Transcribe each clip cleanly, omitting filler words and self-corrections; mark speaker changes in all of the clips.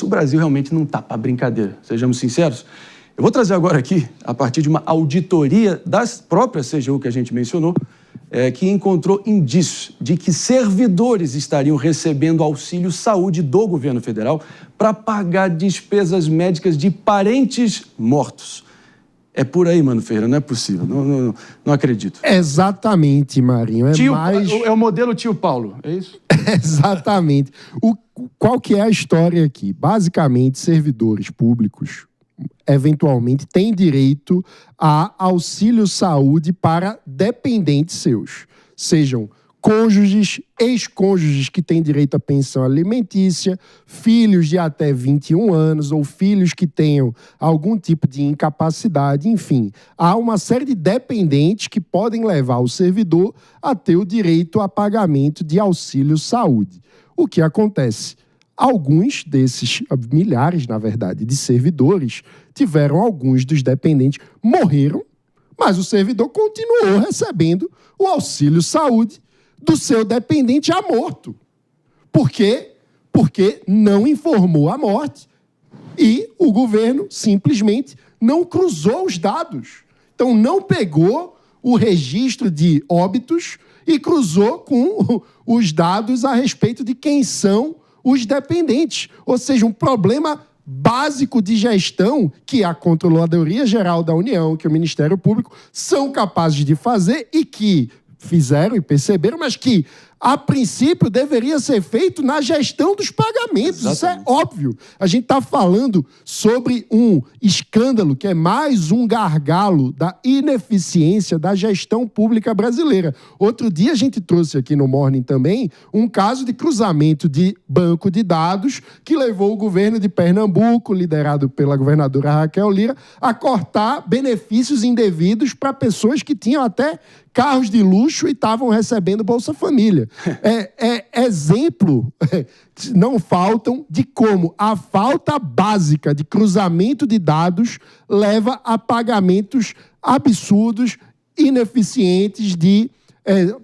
Speaker 1: O Brasil realmente não está para brincadeira, sejamos sinceros. Eu vou trazer agora aqui, a partir de uma auditoria das próprias CGU que a gente mencionou, que encontrou indícios de que servidores estariam recebendo auxílio saúde do governo federal para pagar despesas médicas de parentes mortos. É por aí, Mano Ferreira, não é possível, não acredito.
Speaker 2: Exatamente, Marinho.
Speaker 1: É o modelo tio Paulo, é isso?
Speaker 2: Exatamente. Qual que é a história aqui? Basicamente, servidores públicos, eventualmente, têm direito a auxílio saúde para dependentes seus. Sejam cônjuges, ex-cônjuges que têm direito à pensão alimentícia, filhos de até 21 anos ou filhos que tenham algum tipo de incapacidade, enfim. Há uma série de dependentes que podem levar o servidor a ter o direito a pagamento de auxílio saúde. O que acontece? Alguns desses, milhares, na verdade, de servidores, tiveram alguns dos dependentes, morreram, mas o servidor continuou recebendo o auxílio saúde do seu dependente já morto. Por quê? Porque não informou a morte e o governo simplesmente não cruzou os dados. Então, não pegou o registro de óbitos e cruzou com os dados a respeito de quem são os dependentes. Ou seja, um problema básico de gestão que a Controladoria Geral da União, que o Ministério Público são capazes de fazer e que fizeram e perceberam, mas que, a princípio, deveria ser feito na gestão dos pagamentos. Exatamente. Isso é óbvio. A gente está falando sobre um escândalo que é mais um gargalo da ineficiência da gestão pública brasileira. Outro dia a gente trouxe aqui no Morning também um caso de cruzamento de banco de dados que levou o governo de Pernambuco, liderado pela governadora Raquel Lira, a cortar benefícios indevidos para pessoas que tinham até carros de luxo e estavam recebendo Bolsa Família. Exemplo não faltam de como a falta básica de cruzamento de dados leva a pagamentos absurdos, ineficientes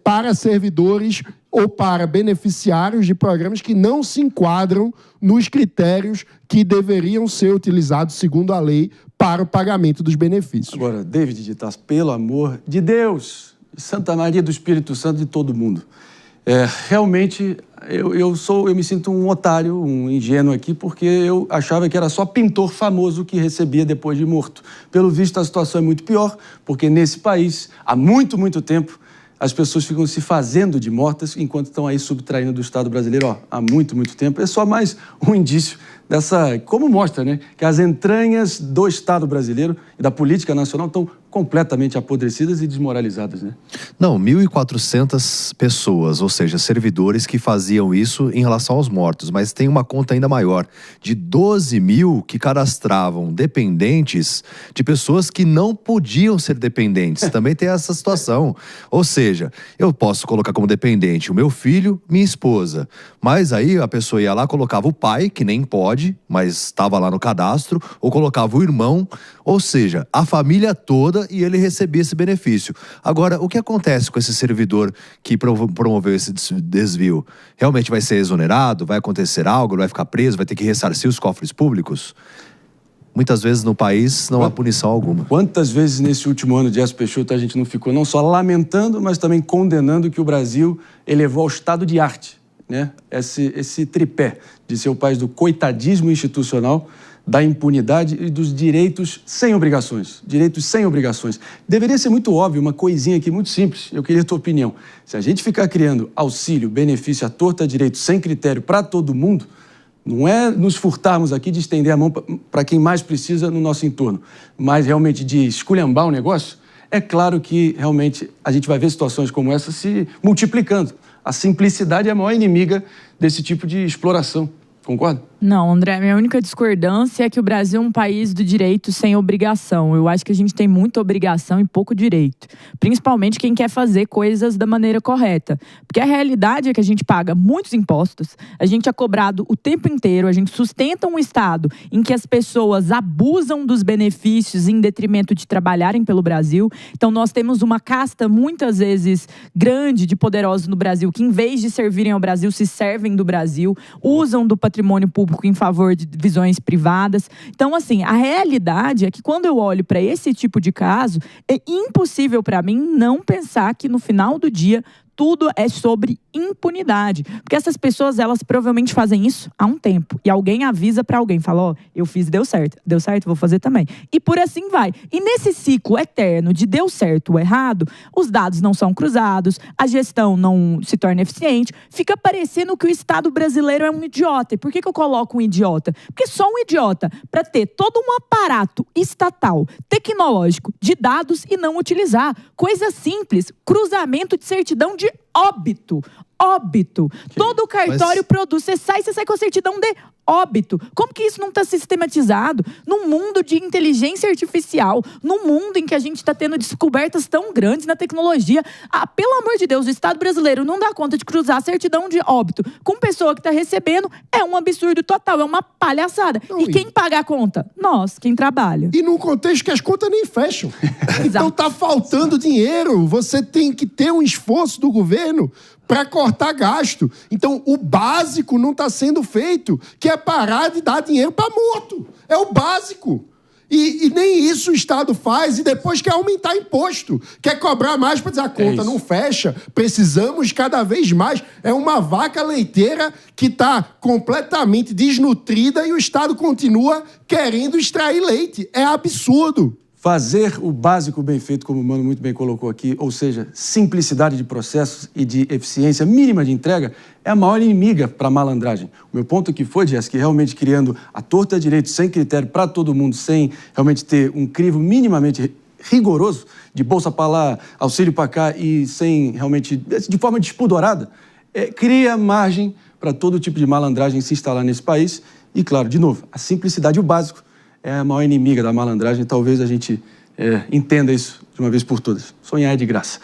Speaker 2: para servidores ou para beneficiários de programas que não se enquadram nos critérios que deveriam ser utilizados, segundo a lei, para o pagamento dos benefícios.
Speaker 1: Agora, David de Tarso, pelo amor de Deus, Santa Maria do Espírito Santo de todo mundo. Realmente, eu me sinto um otário, um ingênuo aqui, porque eu achava que era só pintor famoso que recebia depois de morto. Pelo visto, a situação é muito pior, porque nesse país, há muito, muito tempo, as pessoas ficam se fazendo de mortas enquanto estão aí subtraindo do Estado brasileiro, há muito, muito tempo. É só mais um indício dessa, como mostra, né, que as entranhas do Estado brasileiro e da política nacional estão completamente apodrecidas e desmoralizadas, né?
Speaker 3: Não, 1.400 pessoas, ou seja, servidores que faziam isso em relação aos mortos, mas tem uma conta ainda maior, de 12 mil que cadastravam dependentes de pessoas que não podiam ser dependentes. Também tem essa situação. Ou seja, eu posso colocar como dependente o meu filho, minha esposa, mas aí a pessoa ia lá, colocava o pai, que nem pode, mas estava lá no cadastro, ou colocava o irmão, ou seja, a família toda, e ele recebia esse benefício. Agora, o que acontece com esse servidor que promoveu esse desvio? Realmente vai ser exonerado? Vai acontecer algo? Ele vai ficar preso? Vai ter que ressarcir os cofres públicos? Muitas vezes no país não há punição alguma.
Speaker 1: Quantas vezes nesse último ano de Écio Peixoto a gente não ficou não só lamentando, mas também condenando que o Brasil elevou ao estado de arte, né? Esse tripé de ser o país do coitadismo institucional, da impunidade e dos direitos sem obrigações. Direitos sem obrigações. Deveria ser muito óbvio, uma coisinha aqui muito simples. Eu queria a tua opinião. Se a gente ficar criando auxílio, benefício à torta direito sem critério para todo mundo, não é nos furtarmos aqui de estender a mão para quem mais precisa no nosso entorno, mas realmente de esculhambar o negócio, é claro que realmente a gente vai ver situações como essa se multiplicando. A simplicidade é a maior inimiga desse tipo de exploração. Concorda?
Speaker 4: Não, André, minha única discordância é que o Brasil é um país do direito sem obrigação. Eu acho que a gente tem muita obrigação e pouco direito. Principalmente quem quer fazer coisas da maneira correta. Porque a realidade é que a gente paga muitos impostos, a gente é cobrado o tempo inteiro, a gente sustenta um Estado em que as pessoas abusam dos benefícios em detrimento de trabalharem pelo Brasil. Então nós temos uma casta muitas vezes grande de poderosos no Brasil que, em vez de servirem ao Brasil, se servem do Brasil, usam do patrimônio público público em favor de visões privadas. Então, assim, a realidade é que quando eu olho para esse tipo de caso, é impossível para mim não pensar que no final do dia tudo é sobre impunidade. Porque essas pessoas, elas provavelmente fazem isso há um tempo. E alguém avisa pra alguém, fala, ó, eu fiz e deu certo. Deu certo, vou fazer também. E por assim vai. E nesse ciclo eterno de deu certo ou errado, os dados não são cruzados, a gestão não se torna eficiente, fica parecendo que o Estado brasileiro é um idiota. E por que eu coloco um idiota? Porque só um idiota, para ter todo um aparato estatal, tecnológico, de dados e não utilizar. Coisa simples, cruzamento de certidão de óbito. Todo o cartório produz. Você sai com a certidão de óbito. Como que isso não está sistematizado? Num mundo de inteligência artificial, num mundo em que a gente está tendo descobertas tão grandes na tecnologia. Pelo amor de Deus, o Estado brasileiro não dá conta de cruzar a certidão de óbito com pessoa que está recebendo. É um absurdo total, é uma palhaçada. E quem paga a conta? Nós, quem trabalha.
Speaker 2: E num contexto que as contas nem fecham. Então tá faltando dinheiro. Você tem que ter um esforço do governo para cortar gasto. Então, o básico não está sendo feito, que é parar de dar dinheiro para morto. É o básico. E nem isso o Estado faz, e depois quer aumentar imposto. Quer cobrar mais para dizer a conta não fecha. Precisamos cada vez mais. É uma vaca leiteira que está completamente desnutrida e o Estado continua querendo extrair leite. É absurdo.
Speaker 1: Fazer o básico bem feito, como o Mano muito bem colocou aqui, ou seja, simplicidade de processos e de eficiência mínima de entrega, é a maior inimiga para a malandragem. O meu ponto aqui foi, Jess, que realmente criando a torta direito, sem critério para todo mundo, sem realmente ter um crivo minimamente rigoroso, de bolsa para lá, auxílio para cá e sem realmente, de forma despudorada, cria margem para todo tipo de malandragem se instalar nesse país. E, claro, de novo, a simplicidade e o básico é a maior inimiga da malandragem. Talvez a gente entenda isso de uma vez por todas. Sonhar é de graça.